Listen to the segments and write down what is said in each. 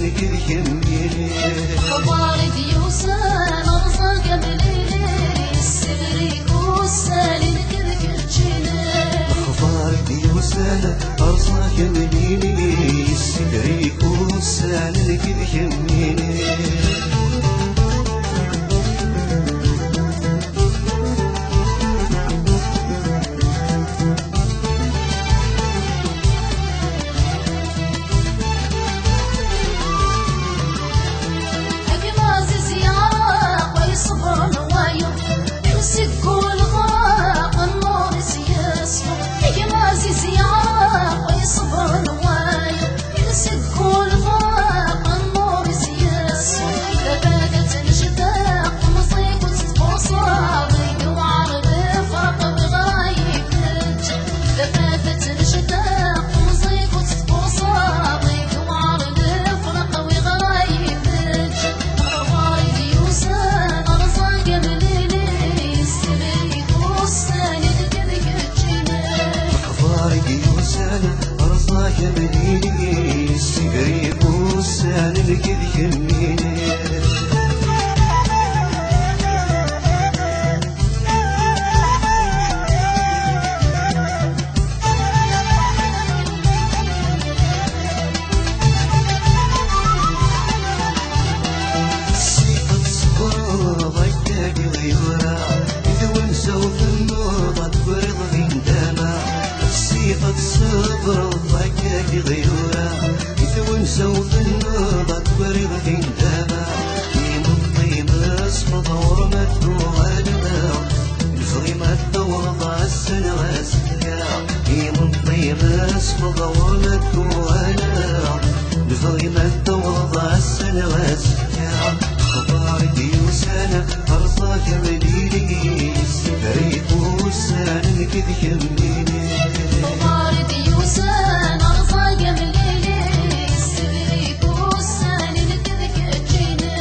لك يميني خبار ديوسان رزق بليلي السبري كوسان لك كرجيني خبار ديوسان رزق بليلي السبري كوسان لك يميني يميني السقري بوسان لك يميني السيقة الصبر ضيقك غيورا إذا ونسوا في النوضة تبرض في ندامة السيقة الصبر ضيقك غيورا إذا ونسوا في النوضة تبرض في ندامة يمضي مسقط ورمت وغالبا الفريمة تورض السنة غاسكا يمضي مسقط ورمت وغالبا الفريمة تورض السنة غاسكا خبار ديوسانا أرضاك مليلي السبري بوسان لك يميني خبار ديوسان أرضاك مليلي السبري بوسان لك كرجيني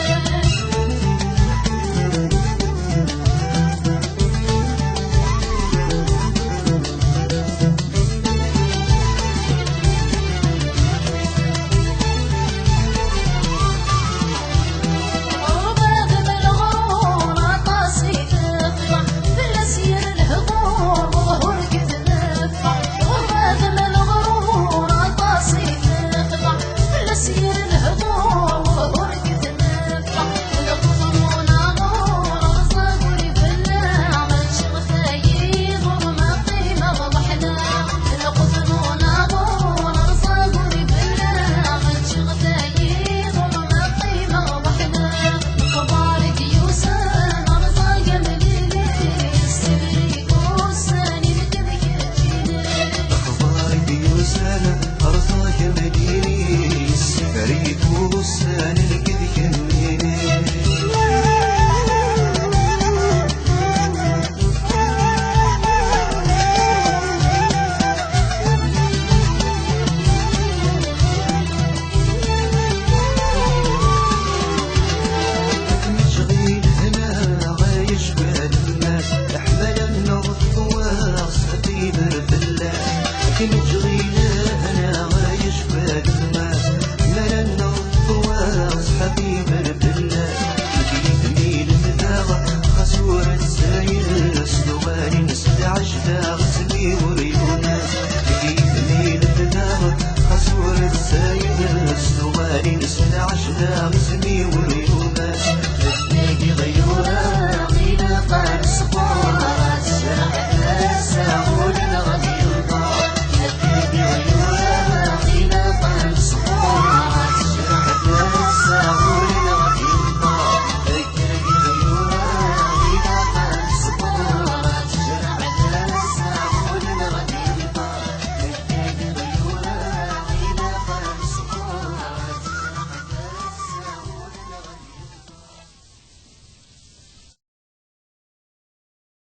أرضاك مديني السفري بوسان لك يميني مشغيل هنا عايش بالناس أحمل النور فواص أطيب بالله مشغيل أنا عايش بالناس أحمل النور فواص حبيب بالله يجيبني المداغة خسور الزايد سلواني نستعش داغ سمي وريوناس يجيبني المداغة خسور الزايد سلواني نستعش داغ سمي